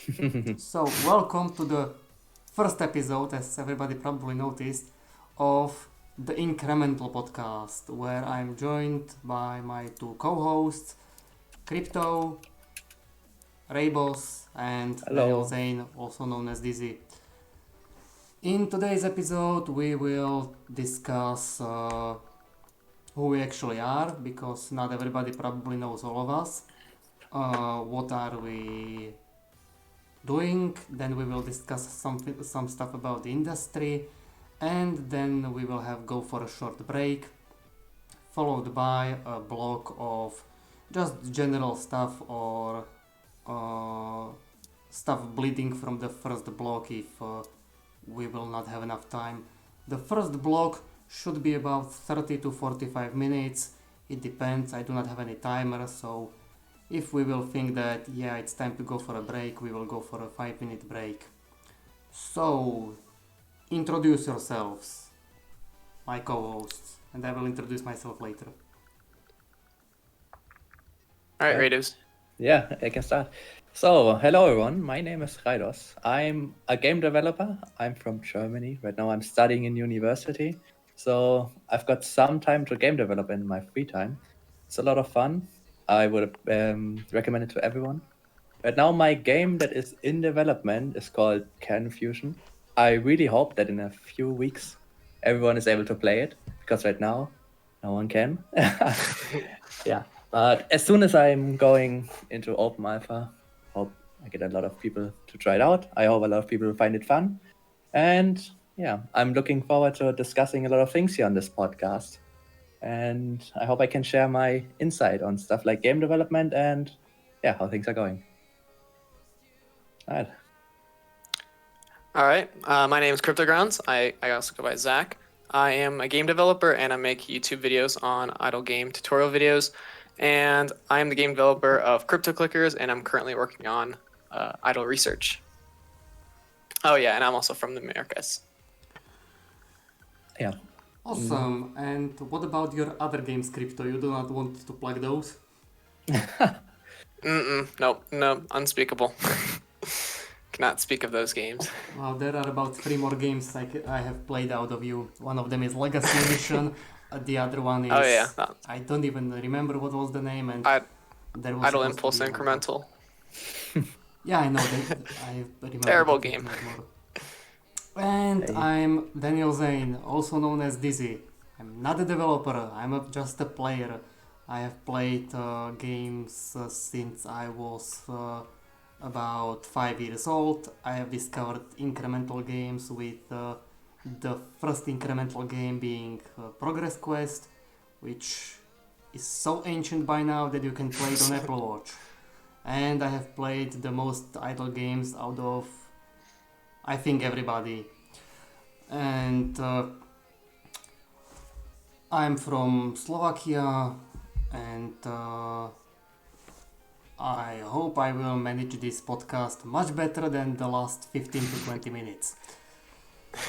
So, welcome to the first episode, as everybody probably noticed, of the Incremental Podcast, where I'm joined by my two co-hosts, Crypto, Raidos, and Daniel Hello. Zane, also known as Dizzy. In today's episode, we will discuss who we actually are, because not everybody probably knows all of us. What are we doing? Then we will discuss some stuff about the industry, and then we will have go for a short break, followed by a block of just general stuff or uh, stuff bleeding from the first block if we will not have enough time. The first block should be about 30 to 45 minutes. It depends. I do not have any timer, so if we will think that yeah, it's time to go for a break, we will go for a 5-minute break. So, introduce yourselves, my co-hosts, and I will introduce myself later. All right, Right. Raidos. Yeah, I can start. So, hello everyone. My name is Raidos. I'm a game developer. I'm from Germany. Right now, I'm studying in university. So, I've got some time to game develop in my free time. It's a lot of fun. I would recommend it to everyone. Right now, my game that is in development is called Fusion. I really hope that in a few weeks, everyone is able to play it because right now, no one can. Yeah. But as soon as I'm going into open alpha, hope I get a lot of people to try it out. I hope a lot of people find it fun. And yeah, I'm looking forward to discussing a lot of things here on this podcast. And I hope I can share my insight on stuff like game development and yeah, how things are going. All right. All right. My name is CryptoGrounds. I also go by Zach. I am a game developer and I make YouTube videos on idle game tutorial videos. And I am the game developer of Crypto Clickers, and I'm currently working on idle research. Oh yeah, and I'm also from the Americas. Yeah. Awesome. And what about your other games, Crypto? You do not want to plug those? Nope, unspeakable. Cannot speak of those games. Well, there are about 3 more games I have played out of you. One of them is Legacy Edition. The other one is... Oh yeah, I don't even remember what was the name, and there was Idle supposed to Impulse be another one. Incremental. Yeah, I know that. I remember. Terrible that game. more. And Hey. I'm Daniel Zane, also known as Dizzy. I'm not a developer, just a player. I have played games since I was about 5 years old. I have discovered incremental games with the first incremental game being Progress Quest, which is so ancient by now that you can play it on Apple Watch. And I have played the most idle games out of, I think, everybody. And I'm from Slovakia, and I hope I will manage this podcast much better than the last 15 to 20 minutes.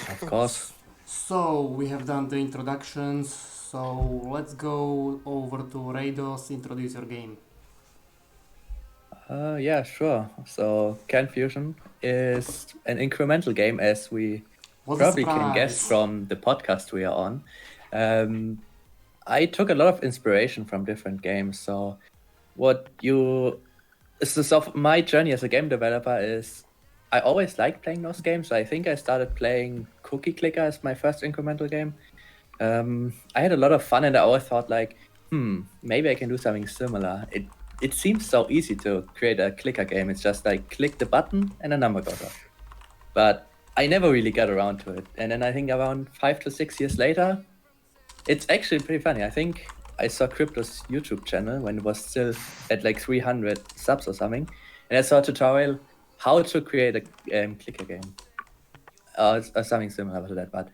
Of course. So, we have done the introductions, so let's go over to Raidos, introduce your game. Yeah, sure. So, Fusion is an incremental game, as we What a probably can guess surprise! from the podcast we are on. I took a lot of inspiration from different games. So, my journey as a game developer is I always liked playing those games. I think I started playing Cookie Clicker as my first incremental game. I had a lot of fun, and I always thought like, maybe I can do something similar. It seems so easy to create a clicker game. It's just like click the button and a number goes up. But I never really got around to it. And then I think around 5 to 6 years later, it's actually pretty funny. I think I saw Crypto's YouTube channel when it was still at like 300 subs or something. And I saw a tutorial how to create a clicker game. Or something similar to that. But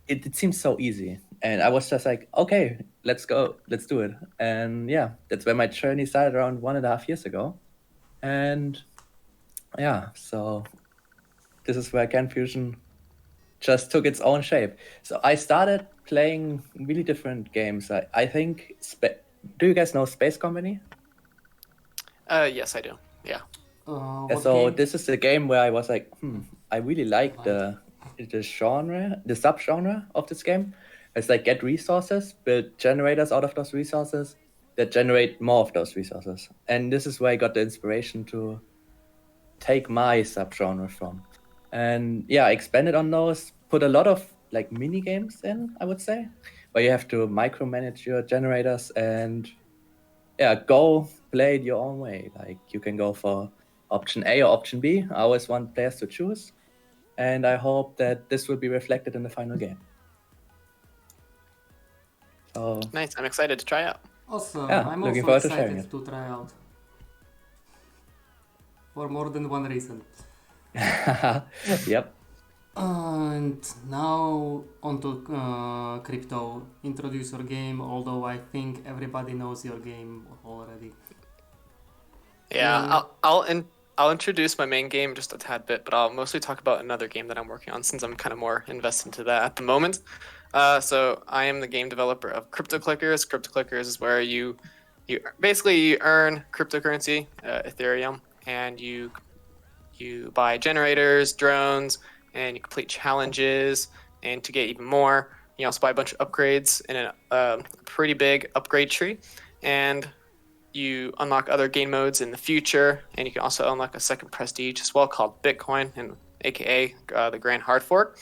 it seems so easy. And I was just like, okay, let's go. Let's do it. And yeah, that's where my journey started around 1.5 years ago. And yeah, so this is where Fusion just took its own shape. So I started playing really different games. I think, do you guys know Space Company? Yes, I do. Yeah. Yeah, What so game? this is the game where I was like, I really like the genre, the subgenre of this game. It's like get resources, build generators out of those resources that generate more of those resources. And this is where I got the inspiration to take my subgenre from. And yeah, I expanded on those, put a lot of like mini games in, I would say, where you have to micromanage your generators and yeah, go play it your own way. Like you can go for option A or option B. I always want players to choose. And I hope that this will be reflected in the final game. So Nice. I'm excited to try out. Awesome. yeah, I'm looking also forward to sharing excited it. to try out. For more than one reason. Yep. And now onto crypto. Introduce your game, although I think everybody knows your game already. Yeah, Mm. I'll introduce my main game just a tad bit, but I'll mostly talk about another game that I'm working on since I'm kind of more invested into that at the moment. So I am the game developer of CryptoClickers. CryptoClickers is where you basically you earn cryptocurrency, Ethereum, and you buy generators, drones, and you complete challenges. And to get even more, you also buy a bunch of upgrades in a pretty big upgrade tree, and you unlock other game modes in the future, and you can also unlock a second prestige as well called Bitcoin, and aka the Grand Hard Fork,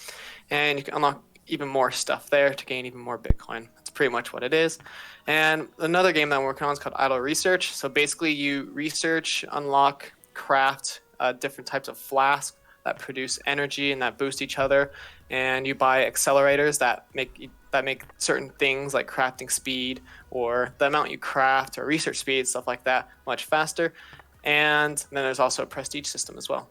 and you can unlock even more stuff there to gain even more Bitcoin. That's pretty much what it is. And another game that I'm working on is called Idle Research. So basically, you research, unlock, craft different types of flasks that produce energy and that boost each other, and you buy accelerators that make certain things like crafting speed or the amount you craft or research speed, stuff like that, much faster. And then there's also a prestige system as well.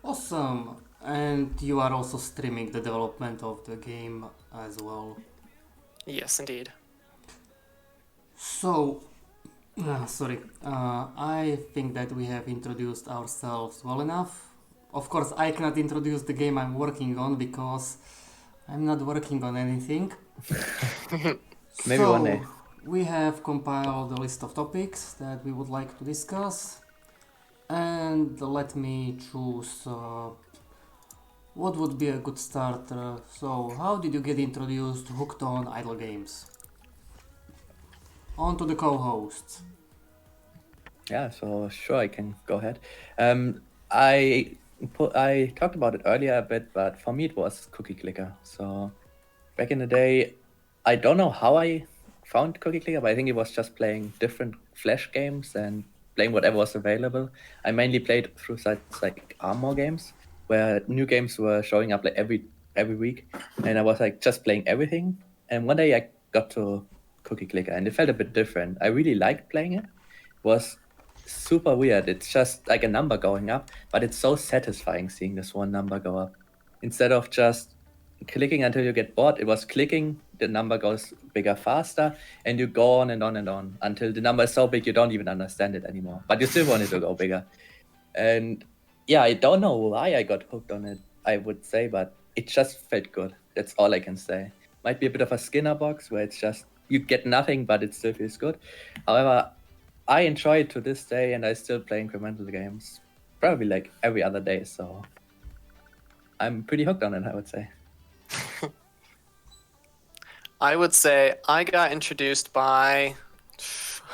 Awesome. And you are also streaming the development of the game as well. Yes, indeed. So, I think that we have introduced ourselves well enough. Of course, I cannot introduce the game I'm working on because I'm not working on anything. Maybe one day. We have compiled a list of topics that we would like to discuss. And let me choose what would be a good start. So, how did you get introduced, hooked on idle games? On to the co-hosts. Yeah, so sure, I can go ahead. I talked about it earlier a bit, but for me it was Cookie Clicker. So back in the day, I don't know how I found Cookie Clicker, but I think it was just playing different Flash games and playing whatever was available. I mainly played through sites like Armor Games, where new games were showing up like every week, and I was like just playing everything. And one day I got to Cookie Clicker, and it felt a bit different. I really liked playing it. It was super weird. It's just like a number going up, but it's so satisfying seeing this one number go up. Instead of just clicking until you get bored, it was clicking, the number goes bigger faster, and you go on and on and on until the number is so big you don't even understand it anymore. But you still want it to go bigger. And yeah, I don't know why I got hooked on it, I would say, but it just felt good. That's all I can say. Might be a bit of a Skinner box where it's just you get nothing, but it still feels good. However, I enjoy it to this day, and I still play incremental games probably like every other day. So I'm pretty hooked on it, I would say. I would say I got introduced by,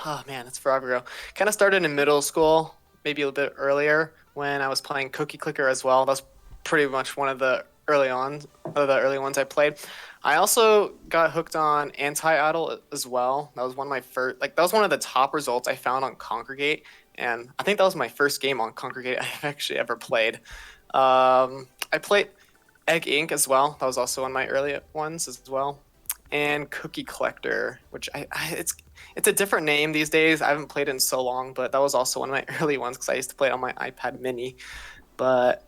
oh man, that's forever ago. Kind of started in middle school, maybe a little bit earlier when I was playing Cookie Clicker as well. That's pretty much one of the early ones I played. I also got hooked on Anti-Idol as well. That was one of my first, that was one of the top results I found on Congregate, and I think that was my first game on Congregate I've actually ever played. I played Egg Inc. as well. That was also one of my early ones as well. And Cookie Collector, which it's a different name these days. I haven't played it in so long, but that was also one of my early ones because I used to play it on my iPad mini. But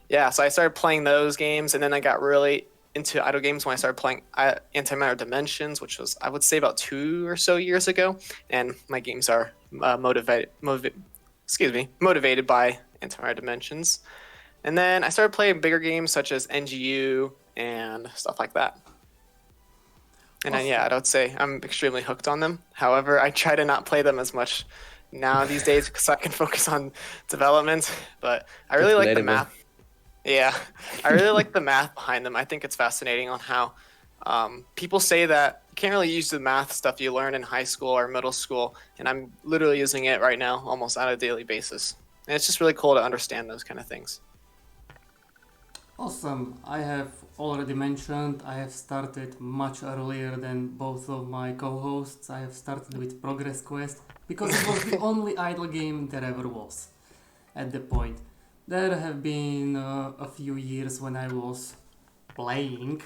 yeah, so I started playing those games, and then I got really into idle games when I started playing Antimatter Dimensions, which was, I would say, about 2 or so years ago. And my games are motivated by Antimatter Dimensions. And then I started playing bigger games such as NGU and stuff like that. And then, yeah, I would say I'm extremely hooked on them. However, I try to not play them as much now these days because I can focus on development. But I really like the relatable. math. Yeah, I really like the math behind them. I think it's fascinating on how people say that you can't really use the math stuff you learn in high school or middle school, and I'm literally using it right now almost on a daily basis. And it's just really cool to understand those kind of things. Awesome. I have already mentioned I have started much earlier than both of my co-hosts. I have started with Progress Quest because it was the only idle game there ever was at the point. There have been a few years when I was playing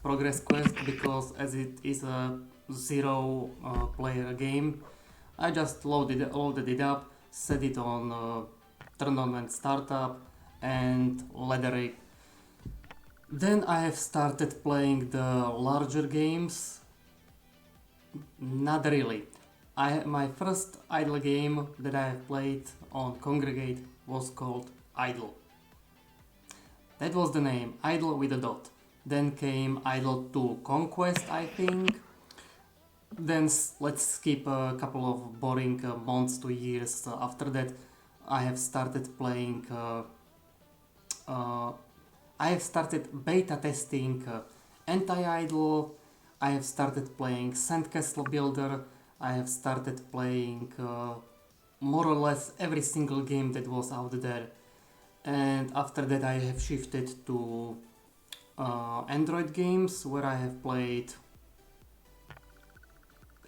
Progress Quest because as it is a zero player game, I just loaded it up, set it on turn on and startup and let it. Then I have started playing the larger games. Not really. My first idle game that I have played on Congregate was called Idle. That was the name, Idle with a dot. Then came Idle 2 Conquest, I think. Then let's skip a couple of boring months to years. After that, I have started playing. I have started beta testing Anti-Idle. I have started playing Sandcastle Builder. I have started playing more or less every single game that was out there. And after that, I have shifted to Android games where I have played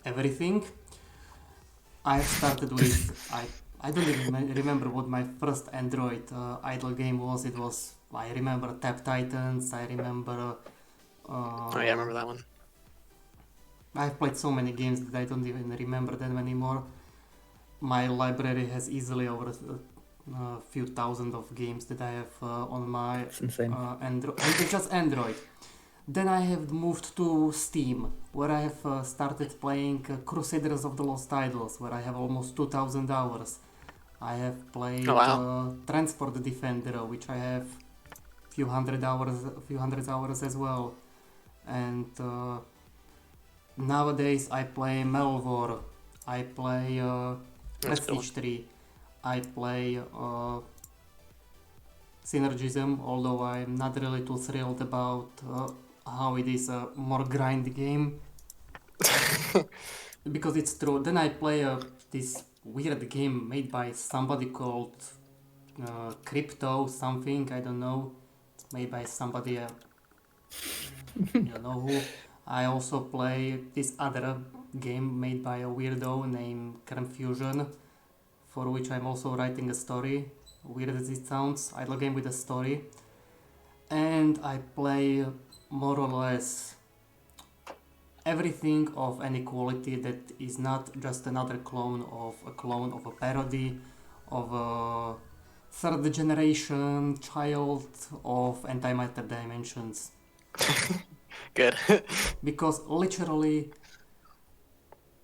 everything. I have started with I don't even remember what my first Android idle game was. It was, I remember Tap Titans. I remember. Oh yeah, I remember that one. I've played so many games that I don't even remember them anymore. My library has easily over a few thousand of games that I have on my It's insane. Android. It's just Android. Then I have moved to Steam, where I have started playing Crusaders of the Lost Idols, where I have almost 2,000 hours. I have played Oh, wow. Transport Defender, which I have few hundred hours as well. And nowadays I play Melvor, I play That's a good Prestige 3, I play Synergism, although I'm not really too thrilled about how it is a more grind game. Because it's true. Then I play this weird game made by somebody called Crypto something, I don't know. It's made by somebody, you know who. I also play this other game made by a weirdo named Confusion, for which I'm also writing a story. Weird as it sounds, idle game with a story. And I play more or less everything of any quality that is not just another clone of a parody of a third generation child of Antimatter Dimensions. Good. Because literally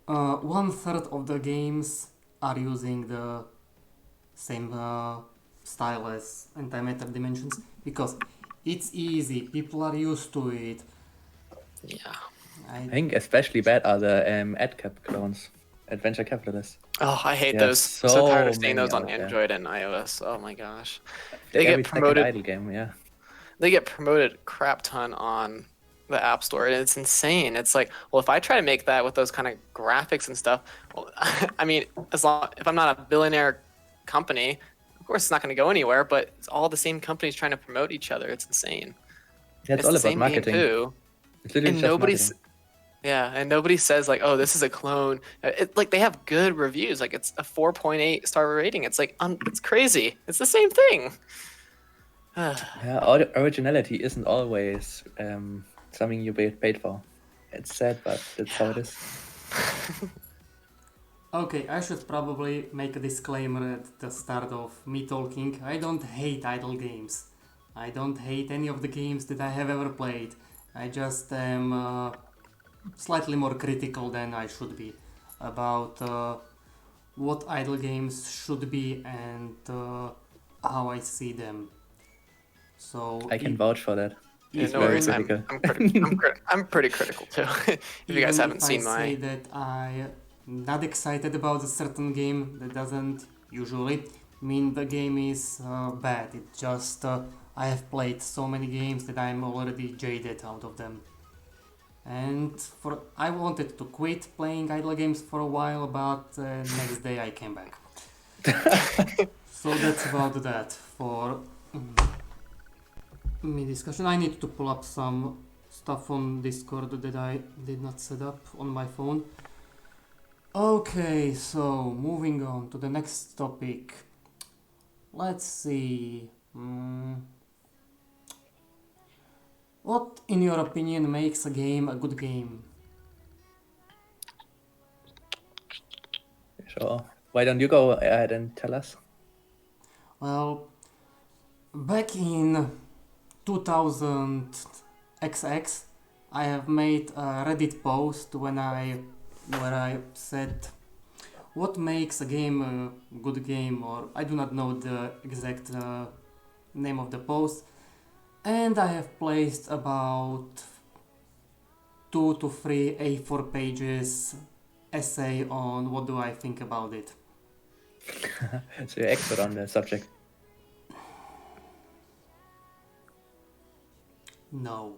1/3 of the games are using the same style as Antimatter Dimensions because it's easy, people are used to it. Yeah. I think especially bad are the AdCap clones, Adventure Capitalists. Oh, I hate There are those. I'm so tired of so seeing those on many out there. Android and iOS. Oh my gosh. Like They get every second promoted- idle game, yeah. They get promoted a crap ton on the App Store, and it's insane. It's like, well, if I try to make that with those kind of graphics and stuff, well, I mean, if I'm not a billionaire company, of course it's not going to go anywhere. But it's all the same companies trying to promote each other. It's insane. Yeah, it's It's all the about same marketing. game too. It's literally And just nobody's, marketing. yeah, and nobody says like, oh, this is a clone. Like they have good reviews. Like it's a 4.8 star rating. It's like it's crazy. It's the same thing. Yeah, originality isn't always something you paid for. It's sad, but that's how it is. Okay, I should probably make a disclaimer at the start of me talking. I don't hate idle games. I don't hate any of the games that I have ever played. I just am slightly more critical than I should be about what idle games should be and how I see them. So I can vouch for that. Yeah, It's no very worries. critical. I'm pretty critical too. If you guys even haven't if seen I say my, that I not excited about a certain game, that doesn't usually mean the game is bad. It just I have played so many games that I'm already jaded out of them. And I wanted to quit playing idle games for a while, but next day I came back. So that's about that for me discussion. I need to pull up some stuff on Discord that I did not set up on my phone. Okay, so moving on to the next topic. Let's see. What, in your opinion, makes a game a good game? Sure. Why don't you go ahead and tell us? Well, back in 2000 XX, I have made a Reddit post where I said what makes a game a good game, or I do not know the exact name of the post, and I have placed about 2 to 3 A4 pages essay on what do I think about it. So you're expert on the subject. No.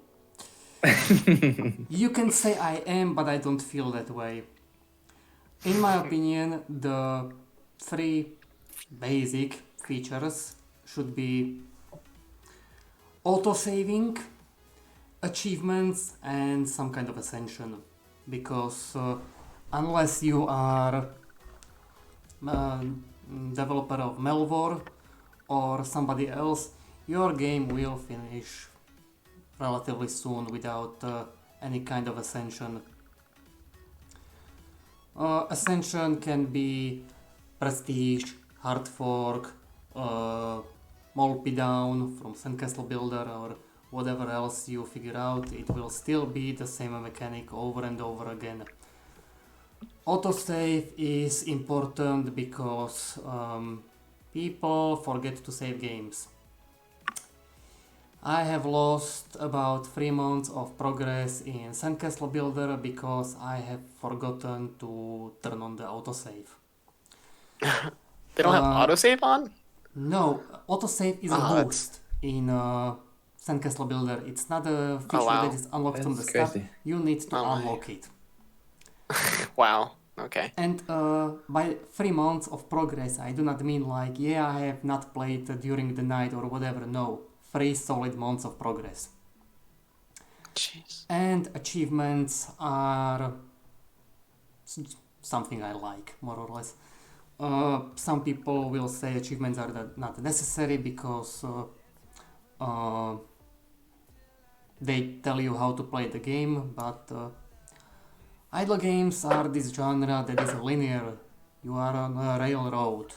You can say I am, but I don't feel that way. In my opinion, the 3 basic features should be auto-saving, achievements, and some kind of ascension. Because unless you are developer of Melvor or somebody else, your game will finish relatively soon without any kind of ascension. Ascension can be prestige, hard fork, Molpidown from Sandcastle Builder, or whatever else you figure out. It will still be the same mechanic over and over again. Autosave is important because people forget to save games. I have lost about 3 months of progress in Sandcastle Builder because I have forgotten to turn on the autosave. They don't have autosave on? No, autosave is a boost in Sandcastle Builder. It's not a feature that is unlocked from the start. You need to unlock it. Wow. Okay. And by 3 months of progress, I do not mean like, yeah, I have not played during the night or whatever. No, 3 solid months of progress. Jeez. And achievements are something I like, more or less. Some people will say achievements are not necessary because they tell you how to play the game, but idle games are this genre that is linear. You are on a railroad,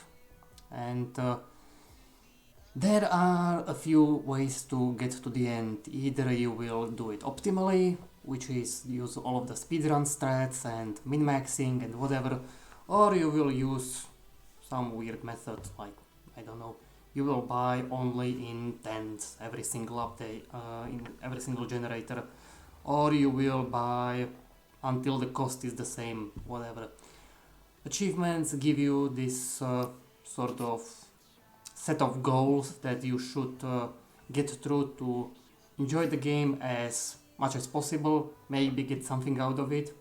and there are a few ways to get to the end. Either you will do it optimally, which is use all of the speedrun strats and min-maxing and whatever, or you will use some weird method like, I don't know, you will buy only in tens every single update, in every single generator, or you will buy until the cost is the same, whatever. Achievements give you this sort of set of goals that you should get through to enjoy the game as much as possible, maybe get something out of it.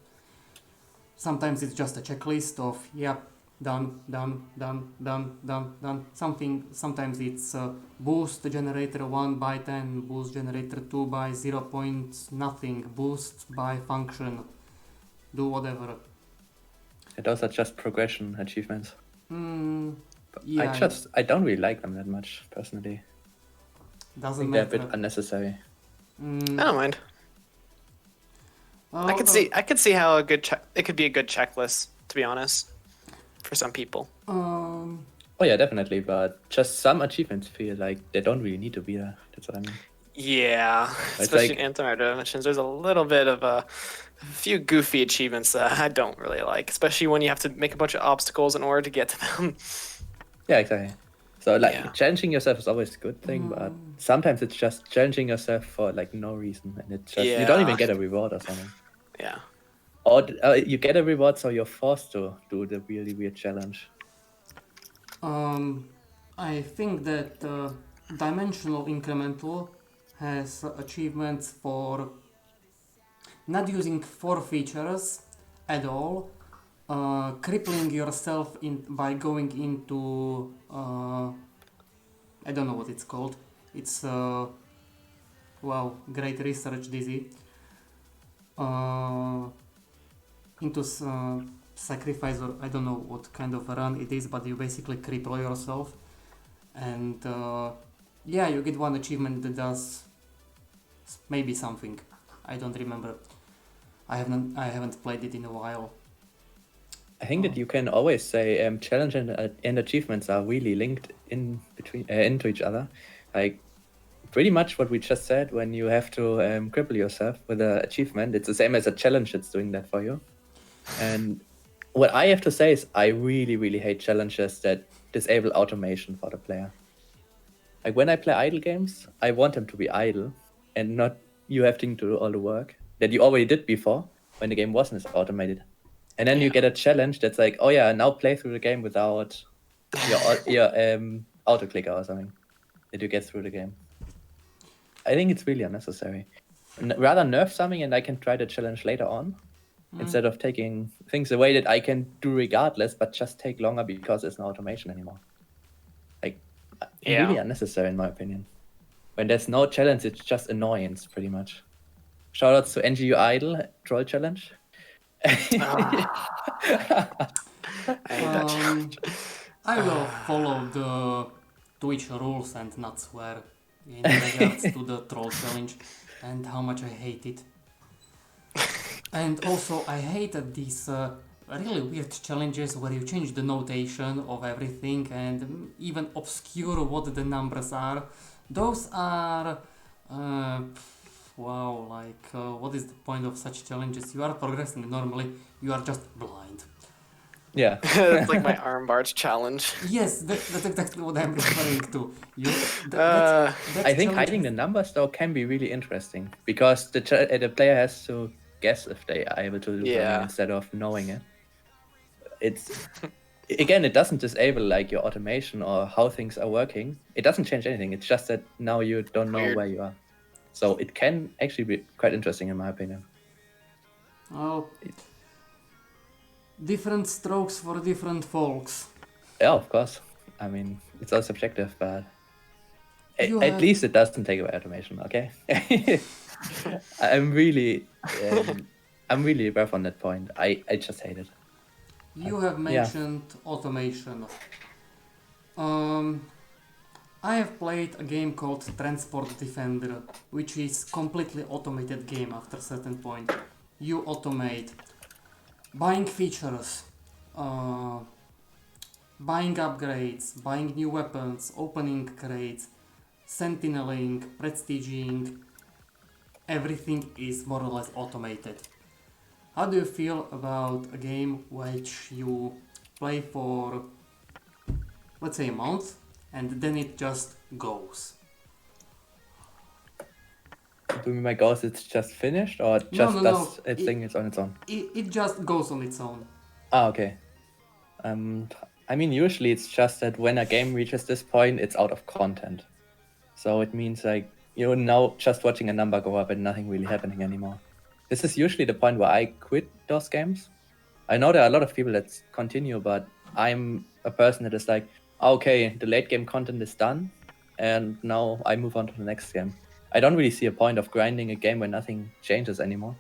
Sometimes it's just a checklist of, yeah, done. Sometimes it's boost generator 1 by 10, boost generator 2 by 0 point nothing, boost by function, do whatever. Those are just progression achievements. Yeah, I don't really like them that much, personally. Doesn't They're a matter. bit unnecessary. I don't mind. I could see how it could be a good checklist, to be honest, for some people. Oh yeah, definitely, but just some achievements feel like they don't really need to be there. That's what I mean. Yeah, It's especially like- in Antimatter Dimensions, there's a little bit of a few goofy achievements that I don't really like, especially when you have to make a bunch of obstacles in order to get to them. Yeah, exactly. So like Yeah. challenging yourself is always a good thing, but sometimes it's just challenging yourself for like no reason, and it's just you don't even Yeah. get a reward or something. Yeah. or you get a reward, so you're forced to do the really weird challenge? I think that Dimensional Incremental has achievements for not using 4 features at all, crippling yourself by going into I don't know what it's called. It's wow, great research, Dizzy. Into sacrifice, or I don't know what kind of a run it is, but you basically cripple yourself, and yeah, you get one achievement that does maybe something. I don't remember. I haven't played it in a while. I think that you can always say challenge and achievements are really linked into each other. Like pretty much what we just said, when you have to cripple yourself with an achievement, it's the same as a challenge that's doing that for you. And what I have to say is I really, really hate challenges that disable automation for the player. Like when I play idle games, I want them to be idle and not you having to do all the work that you already did before when the game wasn't as automated. And then you get a challenge that's like, oh yeah, now play through the game without your auto clicker or something that you get through the game. I think it's really unnecessary. Rather nerf something and I can try the challenge later on instead of taking things away that I can do regardless, but just take longer because there's no automation anymore. Like, really unnecessary in my opinion. When there's no challenge, it's just annoyance pretty much. Shoutouts to NGU Idle Troll Challenge. I hate that challenge. I will follow the Twitch rules and not swear in regards to the troll challenge and how much I hate it. And also I hated these really weird challenges where you change the notation of everything and even obscure what the numbers are. Those are wow, like what is the point of such challenges? You are progressing normally, you are just blind. Yeah. It's like my arm barge challenge. Yes, that's exactly what I'm referring to. I think hiding the numbers though can be really interesting because the player has to guess if they are able to do something instead of knowing it. It's again, it doesn't disable like your automation or how things are working. It doesn't change anything. It's just that now you don't know where you are. So it can actually be quite interesting in my opinion. Oh, different strokes for different folks. Yeah, of course. I mean, it's all subjective, but at least it doesn't take away automation, okay? I'm really rough on that point. I just hate it. You have mentioned automation. I have played a game called Transport Defender, which is completely automated game after a certain point. You automate buying features, buying upgrades, buying new weapons, opening crates, sentineling, prestiging. Everything is more or less automated. How do you feel about a game which you play for, let's say, a month, and then it just goes? Do you mean by goes, it's just finished, or just does its thing on its own? It just goes on its own. Ah, okay. I mean, usually it's just that when a game reaches this point, it's out of content. So it means like you're now just watching a number go up and nothing really happening anymore. This is usually the point where I quit those games. I know there are a lot of people that continue, but I'm a person that is like, okay, the late game content is done, and now I move on to the next game. I don't really see a point of grinding a game where nothing changes anymore.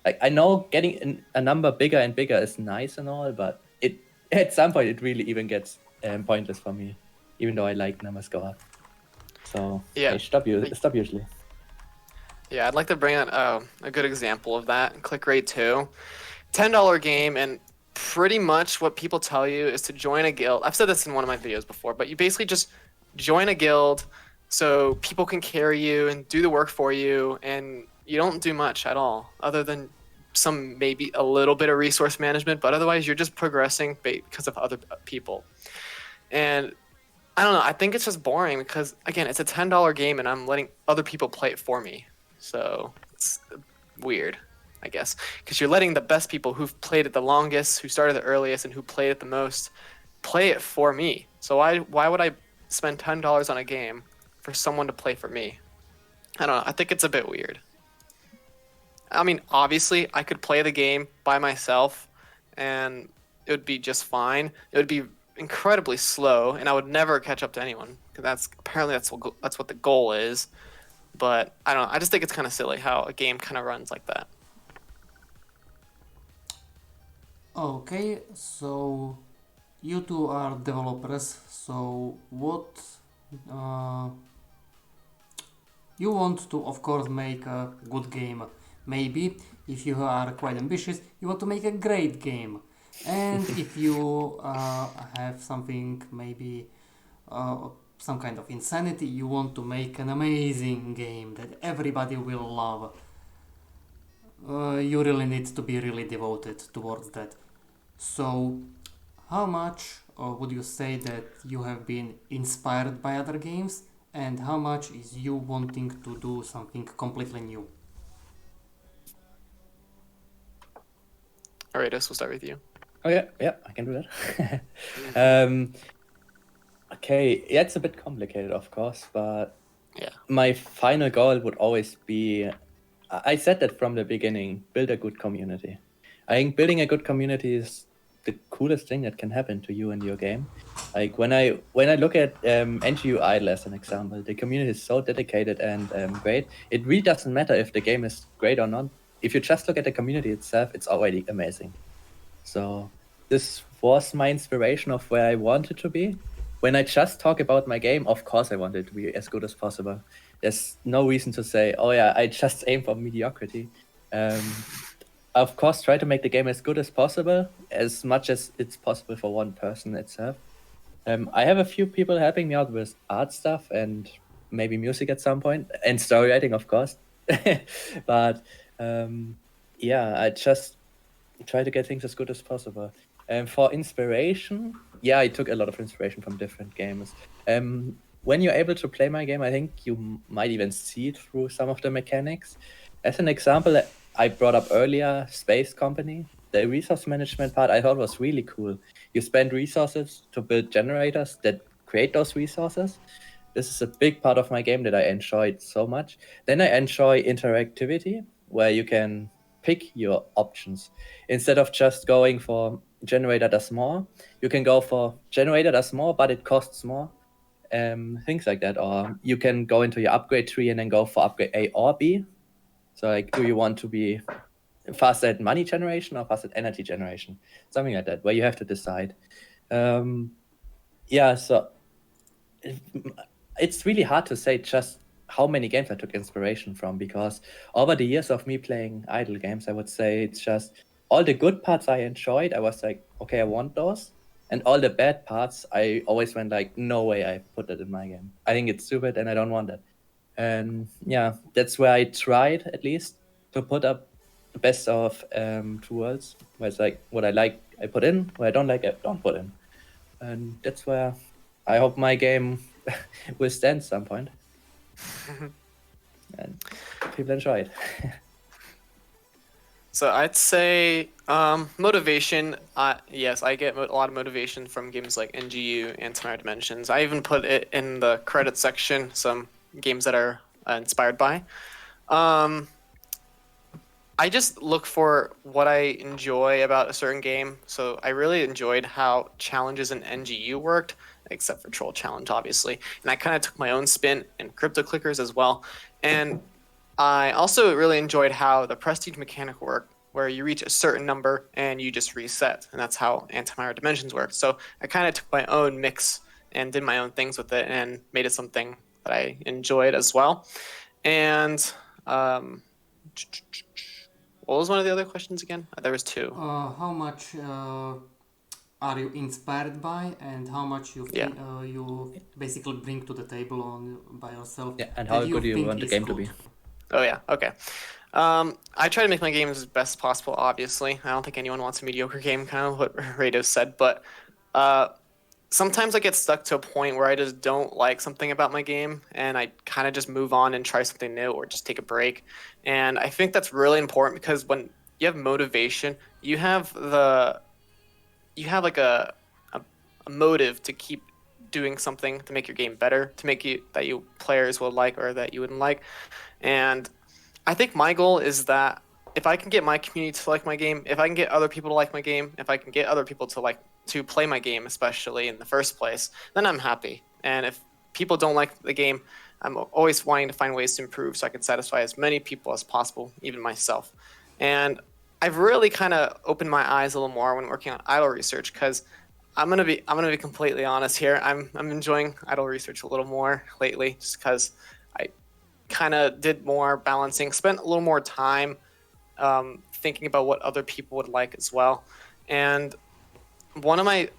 Like, I know getting a number bigger and bigger is nice and all, but at some point it really even gets pointless for me, even though I like numbers go up. So I stop usually. Yeah, I'd like to bring out a good example of that. Click Rate 2. $10 game, and pretty much what people tell you is to join a guild. I've said this in one of my videos before, but you basically just join a guild so people can carry you and do the work for you, and you don't do much at all other than some maybe a little bit of resource management, but otherwise you're just progressing because of other people. And I don't know, I think it's just boring because, again, it's a $10 game and I'm letting other people play it for me. So it's weird. I guess, because you're letting the best people who've played it the longest, who started the earliest, and who played it the most, play it for me. So why would I spend $10 on a game for someone to play for me? I don't know. I think it's a bit weird. I mean, obviously, I could play the game by myself, and it would be just fine. It would be incredibly slow, and I would never catch up to anyone. 'Cause that's what the goal is. But I don't know. I just think it's kind of silly how a game kind of runs like that. Okay, so you two are developers, so what you want to, of course, make a good game. Maybe if you are quite ambitious, you want to make a great game. And if you have something, maybe some kind of insanity, you want to make an amazing game that everybody will love. You really need to be really devoted towards that. So, how much would you say that you have been inspired by other games, and how much is you wanting to do something completely new? All right, we'll start with you. Oh yeah, I can do that. Okay, yeah, it's a bit complicated, of course, but Yeah. my final goal would always be, I said that from the beginning, build a good community. I think building a good community is the coolest thing that can happen to you in your game. Like when I look at NGU Idle as an example, the community is so dedicated and great. It really doesn't matter if the game is great or not. If you just look at the community itself, it's already amazing. So this was my inspiration of where I wanted to be. When I just talk about my game, of course I want it to be as good as possible. There's no reason to say, oh yeah, I just aim for mediocrity. Of course, try to make the game as good as possible, as much as it's possible for one person itself. I have a few people helping me out with art stuff and maybe music at some point, and story writing, of course. But yeah, I just try to get things as good as possible. For inspiration, yeah, I took a lot of inspiration from different games. When you're able to play my game, I think you might even see it through some of the mechanics. As an example, I brought up earlier Space Company. The resource management part I thought was really cool. You spend resources to build generators that create those resources. This is a big part of my game that I enjoyed so much. Then I enjoy interactivity, where you can pick your options. Instead of just going for generator does more, you can go for generator does more, but it costs more. Things like that. Or you can go into your upgrade tree and then go for upgrade A or B. So like, do you want to be faster at money generation or faster at energy generation? Something like that, where you have to decide. Yeah, so it's really hard to say just how many games I took inspiration from, because over the years of me playing idle games, I would say it's just all the good parts I enjoyed. I was like, okay, I want those. And all the bad parts, I always went like, no way I put that in my game. I think it's stupid and I don't want it. And yeah, that's where I tried at least to put up the best of two worlds. Where it's like, what I like, I put in. What I don't like, I don't put in. And that's where I hope my game will stand some point. And people enjoy it. So I'd say motivation. Yes, I get a lot of motivation from games like NGU and Tomorrow Dimensions. I even put it in the credits section, some games that are inspired by. I just look for what I enjoy about a certain game. So I really enjoyed how challenges in NGU worked, except for Troll Challenge, obviously. And I kind of took my own spin in Crypto Clickers as well. And I also really enjoyed how the prestige mechanic worked, where you reach a certain number and you just reset. And that's how Antimatter Dimensions work. So I kind of took my own mix and did my own things with it and made it something that I enjoyed as well. And what was one of the other questions again? There was two. How much are you inspired by, and how much you basically bring to the table by yourself? Yeah, and how good do you want the game to be? Oh yeah, okay. I try to make my games as best as possible, obviously. I don't think anyone wants a mediocre game, kind of what Raidos said, but sometimes I get stuck to a point where I just don't like something about my game and I kind of just move on and try something new or just take a break. And I think that's really important because when you have motivation, you have like a motive to keep doing something to make your game better, to make you that you players will like or that you wouldn't like. And I think my goal is that if I can get my community to like my game, if I can get other people to like my game, if I can get other people to play my game, especially in the first place, then I'm happy. And if people don't like the game, I'm always wanting to find ways to improve so I can satisfy as many people as possible, even myself. And I've really kind of opened my eyes a little more when working on idle research because I'm gonna be completely honest here. I'm enjoying idle research a little more lately just because I kind of did more balancing, spent a little more time thinking about what other people would like as well. And one of my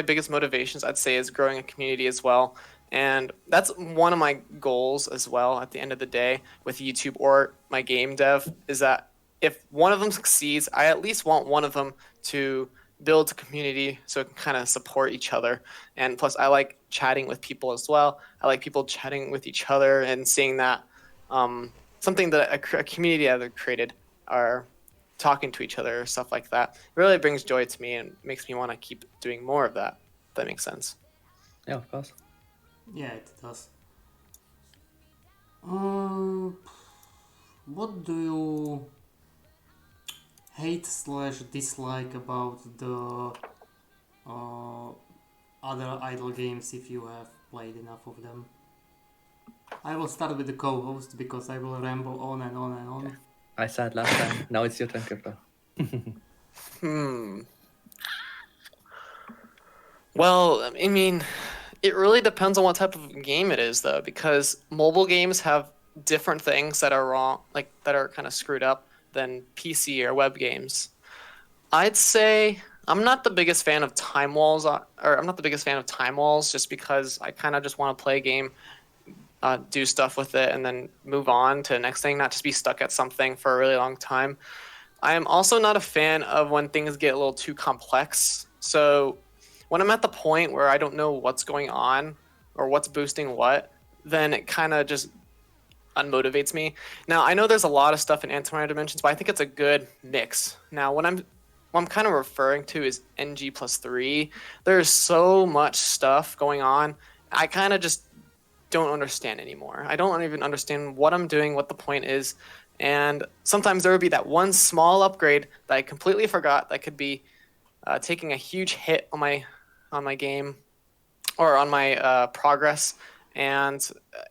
biggest motivations I'd say is growing a community as well. And that's one of my goals as well at the end of the day with YouTube or my game dev is that if one of them succeeds, I at least want one of them to build a community so it can kind of support each other. And plus, I like chatting with people as well. I like people chatting with each other and seeing that something that a community that I've created are talking to each other or stuff like that. It really brings joy to me and makes me want to keep doing more of that. If that makes sense. Yeah, of course. Yeah, it does. What do you hate slash dislike about the other idle games if you have played enough of them? I will start with the co-host because I will ramble on and on and on. I said last time. Now it's your turn, Crypto. Well, I mean, it really depends on what type of game it is, though, because mobile games have different things that are wrong, like that are kind of screwed up than PC or web games. I'd say I'm not the biggest fan of time walls, or I'm not the biggest fan of time walls, just because I kind of just want to play a game, do stuff with it, and then move on to the next thing, not just be stuck at something for a really long time. I am also not a fan of when things get a little too complex. So when I'm at the point where I don't know what's going on or what's boosting what, then it kind of just unmotivates me. Now, I know there's a lot of stuff in antimatter dimensions, but I think it's a good mix. Now, what I'm kind of referring to is NG plus 3. There's so much stuff going on. I kind of just don't understand anymore. I don't even understand what I'm doing, what the point is. And sometimes there would be that one small upgrade that I completely forgot that could be taking a huge hit on my game or on my progress. And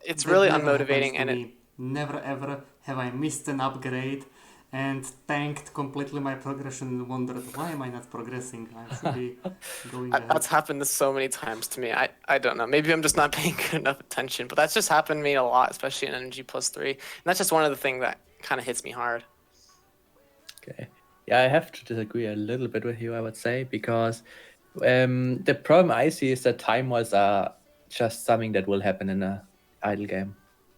it's That really never unmotivating. happens to me. Never ever have I missed an upgrade and tanked completely my progression and wondered why am I not progressing? I should be going ahead. That's happened so many times to me. I don't know. Maybe I'm just not paying good enough attention, but that's just happened to me a lot, especially in NG plus 3. And that's just one of the things that kind of hits me hard. Okay. Yeah, I have to disagree a little bit with you, I would say, because the problem I see is that time walls are just something that will happen in a idle game.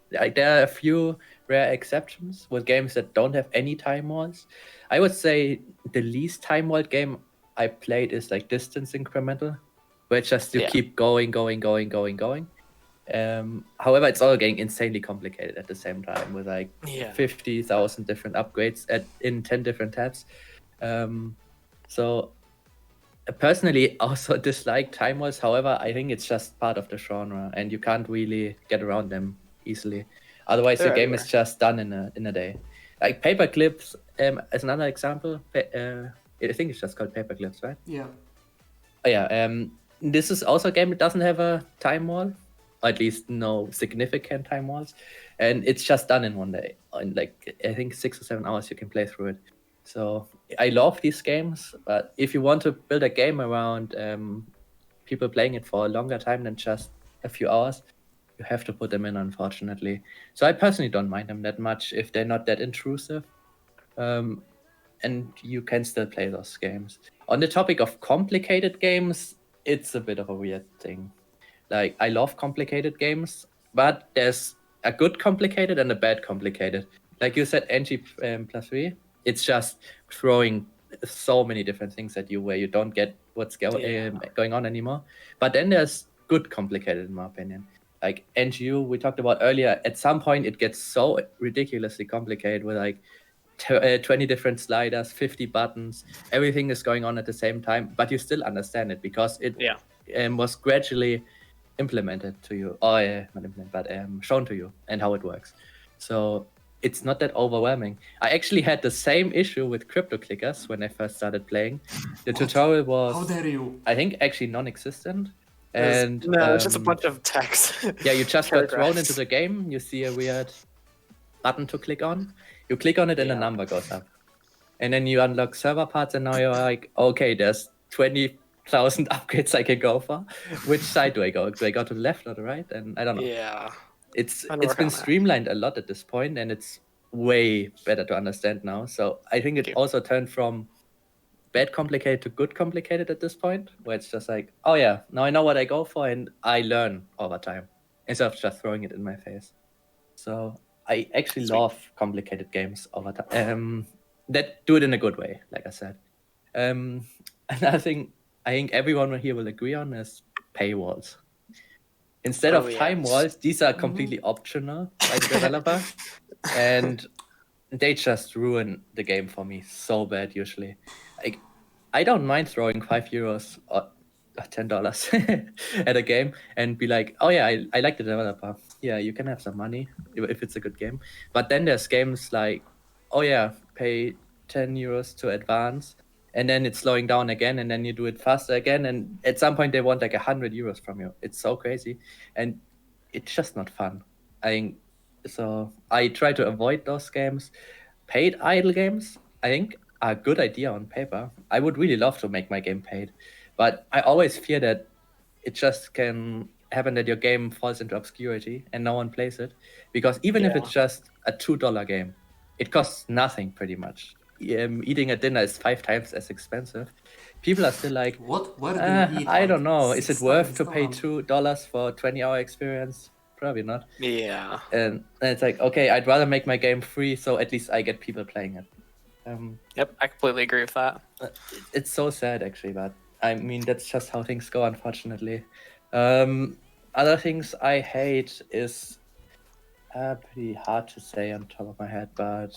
Like, there are a few rare exceptions with games that don't have any time walls. I would say the least time walled game I played is like Distance Incremental, where just you Yeah. keep going. However, it's all getting insanely complicated at the same time with like Yeah. 50,000 different upgrades in 10 different tabs. So I personally also dislike time walls. However, I think it's just part of the genre and you can't really get around them easily. Otherwise, They're your game everywhere. is just done in a day. Like paper clips, as another example, I think it's just called paper clips, right? Yeah. Oh, yeah. This is also a game that doesn't have a time wall, or at least no significant time walls, and it's just done in one day. In like I think 6 or 7 hours, you can play through it. So I love these games, but if you want to build a game around people playing it for a longer time than just a few hours, you have to put them in, unfortunately. So I personally don't mind them that much if they're not that intrusive. And you can still play those games. On the topic of complicated games, it's a bit of a weird thing. Like, I love complicated games, but there's a good complicated and a bad complicated. Like you said, NG plus 3, it's just throwing so many different things at you where you don't get what's Yeah. going on anymore. But then there's good complicated, in my opinion. Like NGU, we talked about earlier, at some point it gets so ridiculously complicated with like 20 different sliders, 50 buttons, everything is going on at the same time, but you still understand it because it Yeah. was gradually implemented to you, or not implemented, but shown to you and how it works. So it's not that overwhelming. I actually had the same issue with crypto clickers when I first started playing. The What? tutorial was, How dare you? I think, actually non-existent. It's- And no, it's just a bunch of text. yeah, you just got thrown paragraphs. into the game. You see a weird button to click on. You click on it and a Yeah. number goes up. And then you unlock server parts and now you're like, okay, there's 20,000 upgrades I can go for. Which side do I go? Do I go to the left or the right? And I don't know. Yeah. It's I'd work been on that. streamlined a lot at this point and it's way better to understand now. So I think it Yeah. also turned from bad complicated to good complicated at this point, where it's just like, oh yeah, now I know what I go for and I learn over time instead of just throwing it in my face. So I actually Sweet. love complicated games over time. That do it in a good way, like I said. Another thing I think everyone here will agree on is paywalls. Instead Oh, of time yes. walls, these are completely optional by the developer, and they just ruin the game for me so bad usually. Like, I don't mind throwing €5 or $10 at a game and be like, oh yeah, I like the developer. Yeah, you can have some money if it's a good game. But then there's games like, oh yeah, pay €10 to advance, and then it's slowing down again, and then you do it faster again, and at some point they want like €100 from you. It's so crazy, and it's just not fun. So I try to avoid those games. Paid idle games, I think, are a good idea on paper. I would really love to make my game paid, but I always fear that it just can happen that your game falls into obscurity and no one plays it. Because even if Yeah. it's just a $2 game, it costs nothing pretty much. Eating a dinner is 5 times as expensive. People are still like, What? Where do you eat? I like, don't know. Is it 6 worth times to pay down? $2 for a 20-hour experience? Probably not. Yeah. And it's like, okay, I'd rather make my game free, so at least I get people playing it. Yep. I completely agree with that. It's so sad, actually, but I mean, that's just how things go, unfortunately. Other things I hate is pretty hard to say on top of my head, but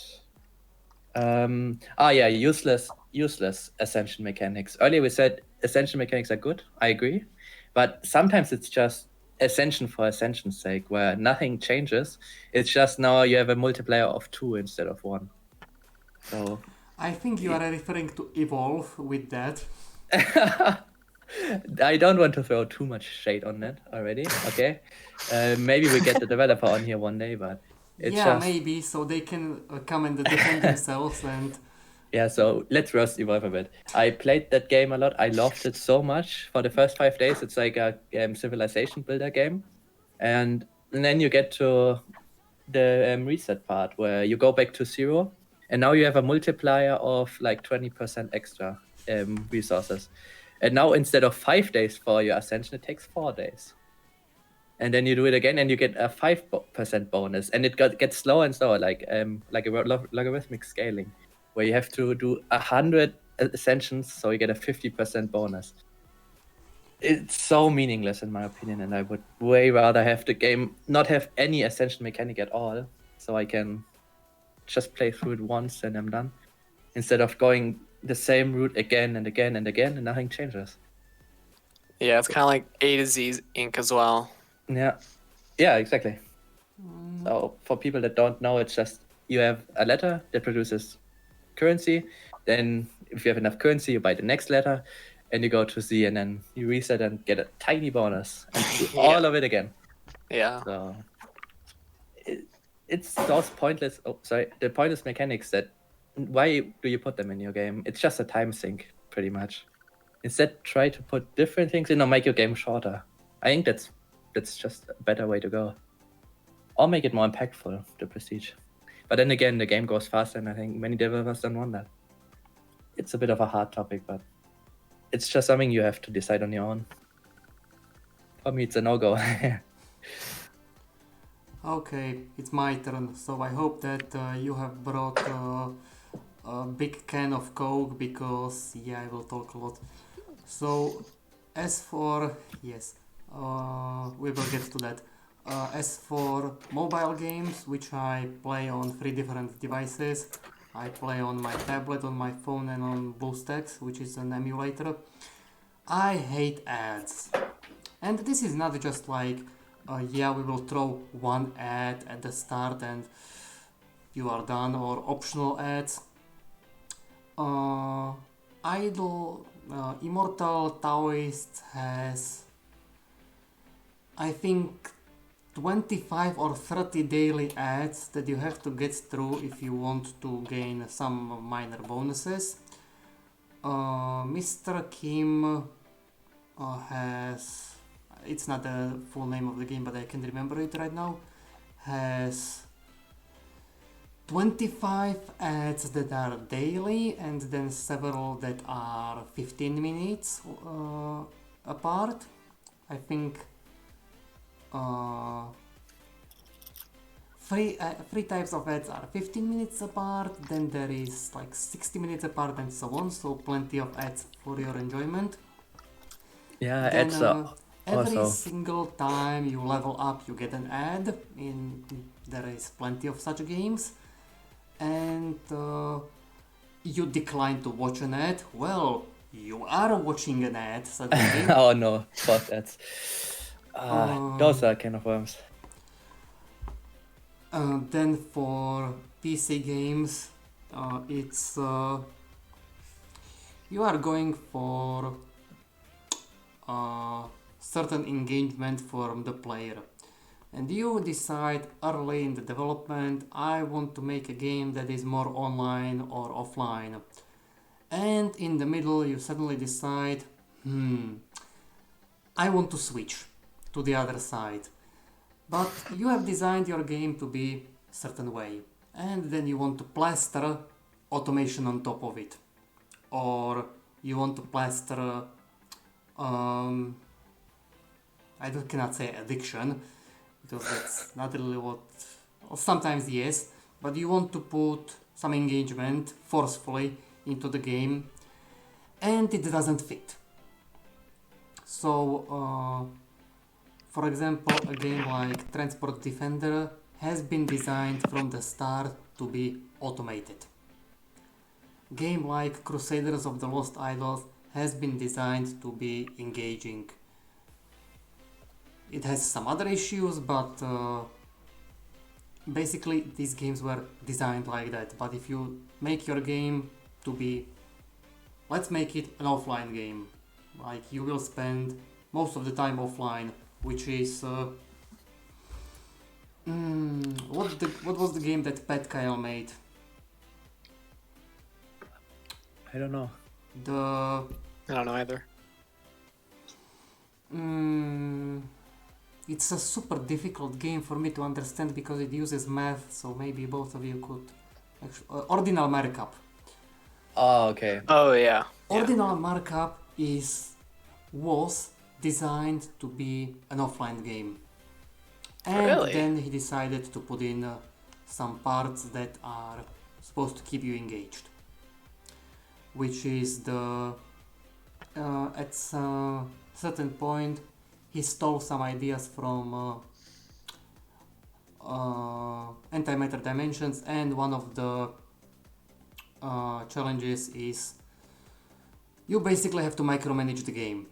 useless ascension mechanics. Earlier we said ascension mechanics are good. I agree, but sometimes it's just ascension for ascension's sake, where nothing changes. It's just now you have a multiplier of 2 instead of 1. So I think you are referring to evolve with that. I don't want to throw too much shade on that already. Okay, maybe we get the developer on here one day, but it's Yeah, just maybe, so they can come and defend themselves and yeah. So let's roast evolve a bit. I played that game a lot. I loved it so much. For the first 5 days, it's like a civilization builder game, and then you get to the reset part where you go back to 0, and now you have a multiplier of like 20% extra resources. And now instead of 5 days for your ascension, it takes 4 days. And then you do it again, and you get a 5% bonus, and it gets slower and slower, like a logarithmic scaling, where you have to do 100 ascensions, so you get a 50% bonus. It's so meaningless in my opinion, and I would way rather have the game not have any ascension mechanic at all, so I can just play through it once and I'm done, instead of going the same route again and again and again, and nothing changes. Yeah. It's kind of like A to Z Inc. as well. Yeah, exactly. So for people that don't know, it's just you have a letter that produces currency. Then if you have enough currency, you buy the next letter, and you go to Z, and then you reset and get a tiny bonus, and do all of it again. Yeah. So it's those pointless. The pointless mechanics that. Why do you put them in your game? It's just a time sink, pretty much. Instead, try to put different things in or make your game shorter. I think that's just a better way to go. Or make it more impactful, the prestige. But then again, the game goes faster, and I think many developers don't want that. It's a bit of a hard topic, but it's just something you have to decide on your own. For me, it's a no-go. okay, it's my turn. So I hope that you have brought a big can of Coke because, yeah, I will talk a lot. So, as for, yes, we will get to that. As for mobile games, which I play on 3 different devices, I play on my tablet, on my phone, and on BlueStacks, which is an emulator. I hate ads. And this is not just like, yeah, we will throw one ad at the start and you are done, or optional ads. Uh, Immortal Taoist has, I think, 25 or 30 daily ads that you have to get through if you want to gain some minor bonuses. Mr. Kim has, it's not the full name of the game, but I can remember it right now, has 25 ads that are daily and then several that are 15 minutes apart. I think three types of ads are 15 minutes apart, then there is like 60 minutes apart and so on, so plenty of ads for your enjoyment. Yeah, Then it's every also. single time you level up you get an ad. There is plenty of such games. And you decline to watch an ad. Well, you are watching an ad suddenly. Oh no, boss ads. Those are can of worms. Then for PC games, it's you are going for certain engagement from the player, and you decide early in the development, I want to make a game that is more online or offline, and in the middle you suddenly decide, I want to switch to the other side. But you have designed your game to be a certain way, and then you want to plaster automation on top of it, or you want to plaster cannot say addiction because that's not really what. Sometimes yes, but you want to put some engagement forcefully into the game, and it doesn't fit. So, for example, a game like Transport Defender has been designed from the start to be automated. Game like Crusaders of the Lost Idols has been designed to be engaging. It has some other issues, but basically these games were designed like that. But if you make your game to be, let's make it an offline game, like you will spend most of the time offline, which is what was the game that Pat Kyle made? I don't know. I don't know either. It's a super difficult game for me to understand because it uses math, so maybe both of you could. Ordinal Markup. Oh, okay. Oh yeah. Ordinal Markup was designed to be an offline game. And Really? then he decided to put in some parts that are supposed to keep you engaged. Which is at a certain point, he stole some ideas from Antimatter Dimensions, and one of the challenges is you basically have to micromanage the game.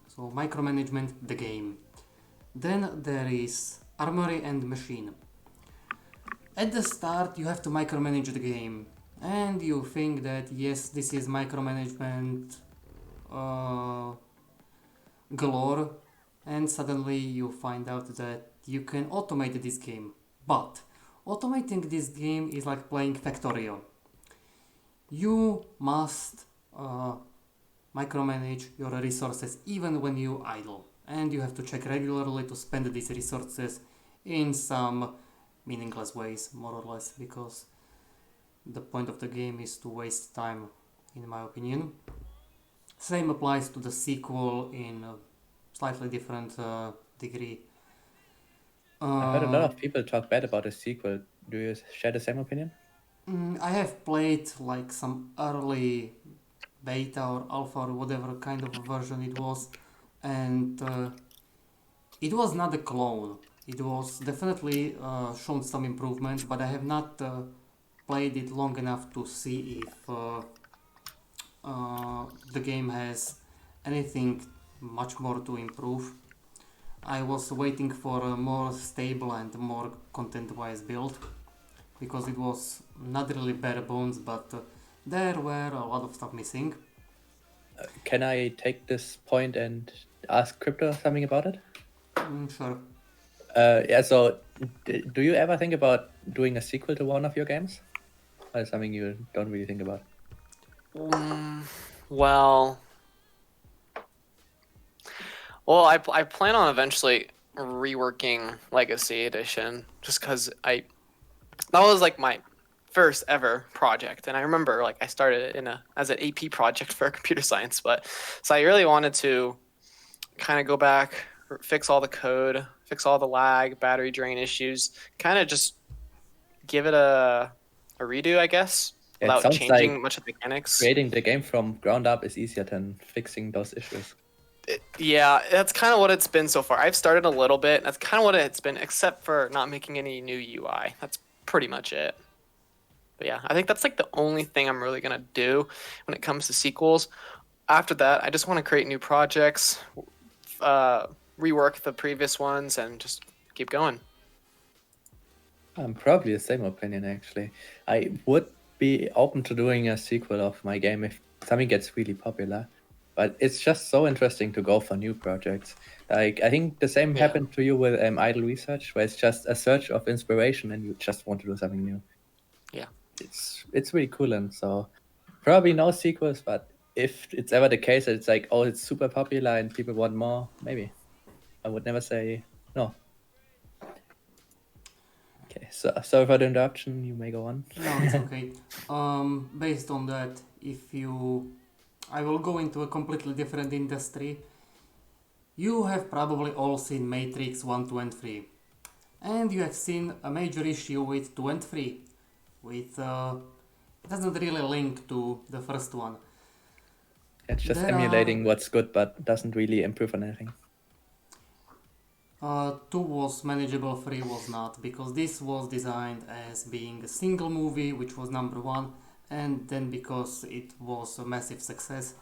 So micromanagement the game. Then there is Armory and Machine. At the start you have to micromanage the game, and you think that yes, this is micromanagement galore, and suddenly you find out that you can automate this game. But automating this game is like playing Factorio. You must micromanage your resources even when you idle, and you have to check regularly to spend these resources in some meaningless ways, more or less, because the point of the game is to waste time, in my opinion. Same applies to the sequel in a slightly different degree. I heard a lot of people talk bad about the sequel. Do you share the same opinion? I have played like some early beta or alpha or whatever kind of version it was, and it was not a clone. It was definitely shown some improvements, but I have not played it long enough to see if the game has anything much more to improve. I was waiting for a more stable and more content-wise build because it was not really bare bones, but there were a lot of stuff missing. Can I take this point and ask Crypto something about it? Sure. Yeah, so do you ever think about doing a sequel to one of your games? Or is something you don't really think about? Well, I plan on eventually reworking Legacy Edition just because that was like my first ever project, and I remember like I started it as an AP project for computer science, but so I really wanted to kind of go back, fix all the code, fix all the lag, battery drain issues, kind of just give it a redo, I guess, It without sounds changing like much of the mechanics. creating the game from ground up is easier than fixing those issues. Yeah, that's kind of what it's been so far. I've started a little bit. That's kind of what it's been, except for not making any new UI. That's pretty much it. But yeah, I think that's like the only thing I'm really gonna do when it comes to sequels. After that, I just want to create new projects, rework the previous ones, and just keep going. I'm probably the same opinion actually. I would be open to doing a sequel of my game if something gets really popular, but it's just so interesting to go for new projects. Like I think the same Yeah. happened to you with Idle Research, where it's just a search of inspiration and you just want to do something new. Yeah. It's really cool, and so probably no sequels, but if it's ever the case that it's like, oh, it's super popular and people want more, maybe. I would never say no. Okay, so sorry for the interruption. You may go on. No, it's okay. Based on that, I will go into a completely different industry. You have probably all seen Matrix 1, 2, and 3. And you have seen a major issue with 2 and 3. It doesn't really link to the first one. It's just There emulating what's good, but doesn't really improve on anything. 2 was manageable, 3 was not, because this was designed as being a single movie, which was number 1, and then because it was a massive success,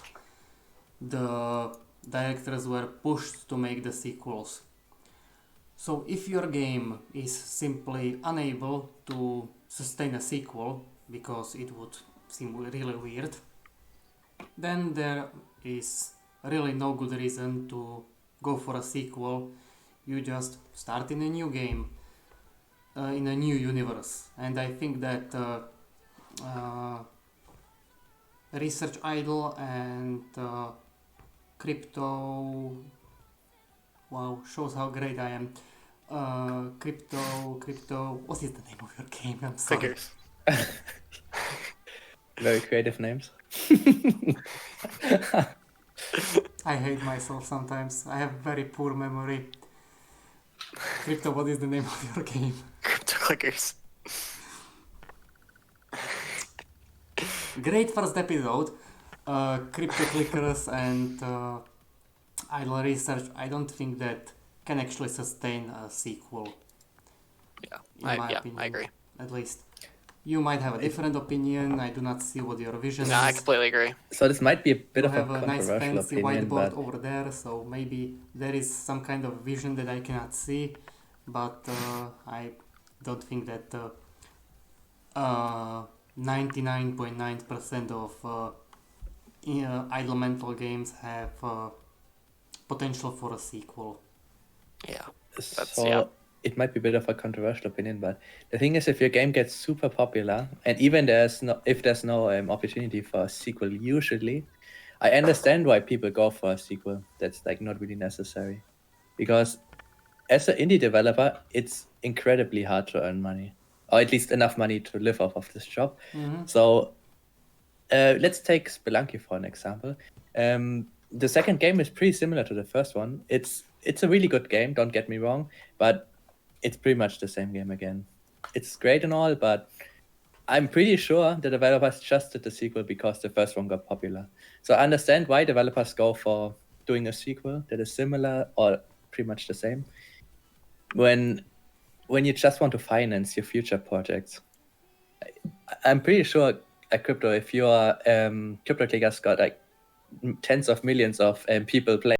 the directors were pushed to make the sequels. So if your game is simply unable to sustain a sequel, because it would seem really weird, then there is really no good reason to go for a sequel. You just start in a new game, in a new universe. And I think that Research Idle and Crypto, wow, shows how great I am. Crypto, what is the name of your game? I'm sorry. Figures. Very creative names. I hate myself sometimes. I have very poor memory. Crypto, what is the name of your game? Crypto clickers. Great first episode. Crypto clickers and idle research. I don't think that can actually sustain a sequel. Yeah, I agree. At least. You might have a different opinion. I do not see what your vision No, I is. completely agree. So this might be a bit You of a have a nice controversial fancy opinion, whiteboard but over there, so maybe there is some kind of vision that I cannot see, but I don't think that 99.9% of idle mental games have potential for a sequel. Yeah. so it might be a bit of a controversial opinion, but the thing is, if your game gets super popular, and even if there's no opportunity for a sequel, usually, I understand why people go for a sequel. That's like not really necessary, because as an indie developer, it's incredibly hard to earn money, or at least enough money to live off of this job. So let's take Spelunky for an example. The second game is pretty similar to the first one. It's a really good game, don't get me wrong, but it's pretty much the same game again. It's great and all, but I'm pretty sure the developers just did the sequel because the first one got popular. So I understand why developers go for doing a sequel that is similar or pretty much the same when you just want to finance your future projects. I'm pretty sure at crypto, if your crypto clickers got like tens of millions of people playing